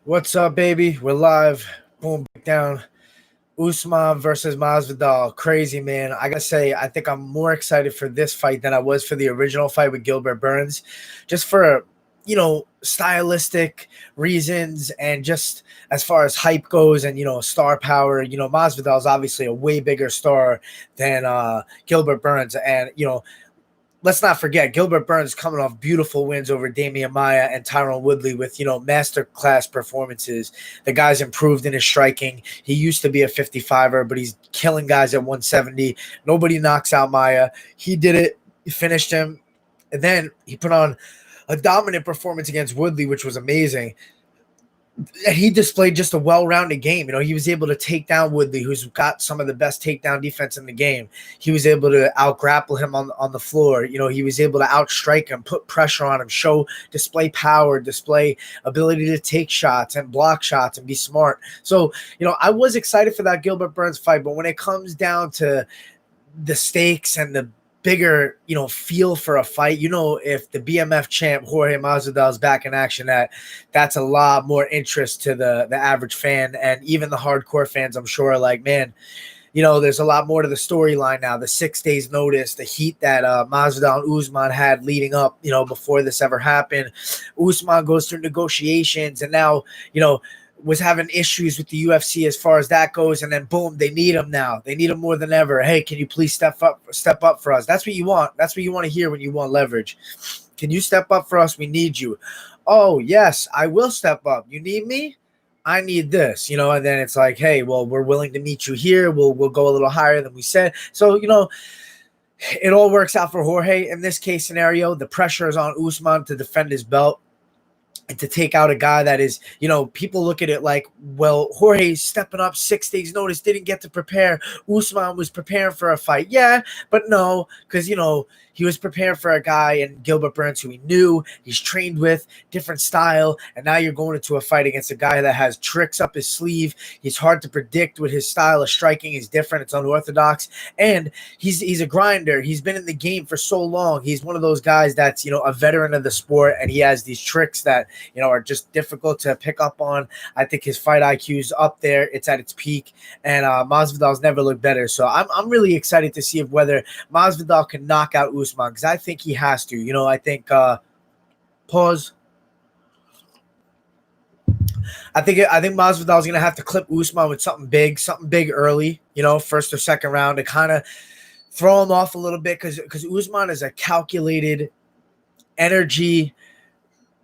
What's up, baby? We're live. Boom, break down. Usman versus Masvidal. Crazy, man. I gotta say, I think I'm more excited for this fight than I was for the original fight with Gilbert Burns, just for stylistic reasons and just as far as hype goes and star power. Masvidal is obviously a way bigger star than Gilbert Burns, and let's not forget Gilbert Burns coming off beautiful wins over Damian Maia and Tyron Woodley with masterclass performances. The guy's improved in his striking. He used to be a 55er, but he's killing guys at 170. Nobody knocks out Maia. He did it. He finished him, and then he put on a dominant performance against Woodley, which was amazing. And he displayed just a well-rounded game. He was able to take down Woodley, who's got some of the best takedown defense in the game. He was able to out-grapple him on the floor. He was able to outstrike him, put pressure on him, display power, display ability to take shots and block shots and be smart. So, I was excited for that Gilbert Burns fight, but when it comes down to the stakes and the bigger, feel for a fight, if the BMF champ Jorge Masvidal is back in action, that's a lot more interest to the average fan, and even the hardcore fans, I'm sure, are like, man, there's a lot more to the storyline now. The 6 days notice, the heat that Masvidal and Usman had leading up, before this ever happened. Usman goes through negotiations, and now, was having issues with the UFC as far as that goes, and then boom, they need him now. They need him more than ever. Hey, can you please step up for us? That's what you want. That's what you want to hear when you want leverage. Can you step up for us? We need you. Oh, yes, I will step up. You need me? I need this, and then it's like, hey, well, we're willing to meet you here. We'll go a little higher than we said. So, it all works out for Jorge in this case scenario. The pressure is on Usman to defend his belt and to take out a guy that is, people look at it like, well, Jorge's stepping up 6 days notice, didn't get to prepare. Usman was preparing for a fight. Yeah, but no, because, he was preparing for a guy in Gilbert Burns who he knew, he's trained with, different style, and now you're going into a fight against a guy that has tricks up his sleeve. He's hard to predict with his style of striking. Is different. It's unorthodox, and he's a grinder. He's been in the game for so long. He's one of those guys that's, a veteran of the sport, and he has these tricks that, are just difficult to pick up on. I think his fight IQ is up there. It's at its peak, and Masvidal's never looked better. So I'm really excited to see if whether Masvidal can knock out Usman, because I think he has to. I think pause. I think Masvidal is going to have to clip Usman with something big early, first or second round, to kind of throw him off a little bit, because Usman is a calculated energy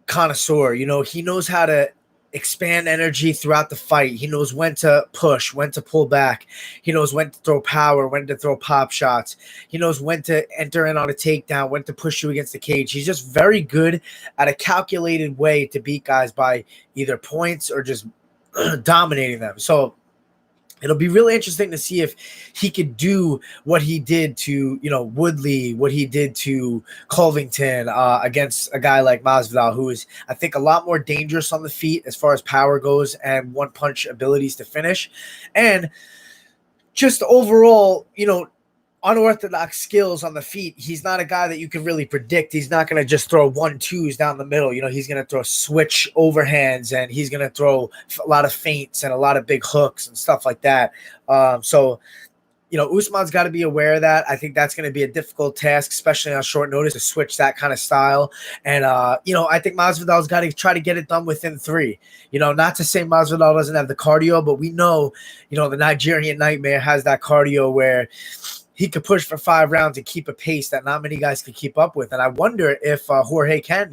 connoisseur. He knows how to expand energy throughout the fight. He knows when to push, when to pull back. He knows when to throw power, when to throw pop shots. He knows when to enter in on a takedown, when to push you against the cage. He's just very good at a calculated way to beat guys by either points or just dominating them. So it'll be really interesting to see if he could do what he did to, Woodley, what he did to Covington against a guy like Masvidal, who is, I think, a lot more dangerous on the feet as far as power goes and one-punch abilities to finish. And just overall, unorthodox skills on the feet. He's not a guy that you can really predict. He's not going to just throw 1-2s down the middle. He's going to throw switch overhands, and he's going to throw a lot of feints and a lot of big hooks and stuff like that. So Usman's got to be aware of that. I think that's going to be a difficult task, especially on short notice, to switch that kind of style. And, I think Masvidal's got to try to get it done within 3. Not to say Masvidal doesn't have the cardio, but we know, the Nigerian Nightmare has that cardio where he could push for 5 rounds and keep a pace that not many guys can keep up with. And I wonder if Jorge can.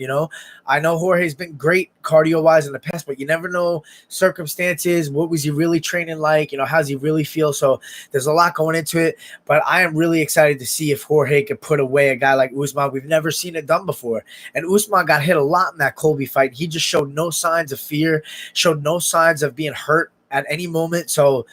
I know Jorge's been great cardio-wise in the past, but you never know circumstances. What was he really training like? How's he really feel? So there's a lot going into it. But I am really excited to see if Jorge could put away a guy like Usman. We've never seen it done before. And Usman got hit a lot in that Colby fight. He just showed no signs of fear, showed no signs of being hurt at any moment. So,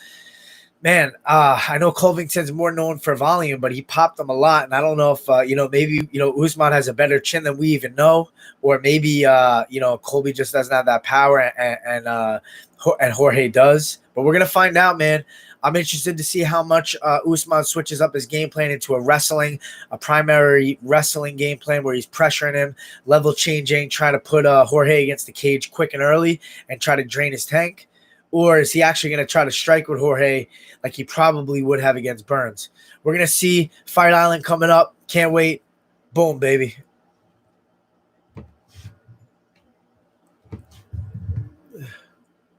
man, I know Covington's more known for volume, but he popped them a lot. And I don't know if, maybe, Usman has a better chin than we even know, or maybe, Colby just doesn't have that power and Jorge does. But we're going to find out, man. I'm interested to see how much Usman switches up his game plan into a primary wrestling game plan where he's pressuring him, level changing, trying to put Jorge against the cage quick and early and try to drain his tank. Or is he actually going to try to strike with Jorge like he probably would have against Burns? We're going to see Fight Island coming up. Can't wait. Boom, baby.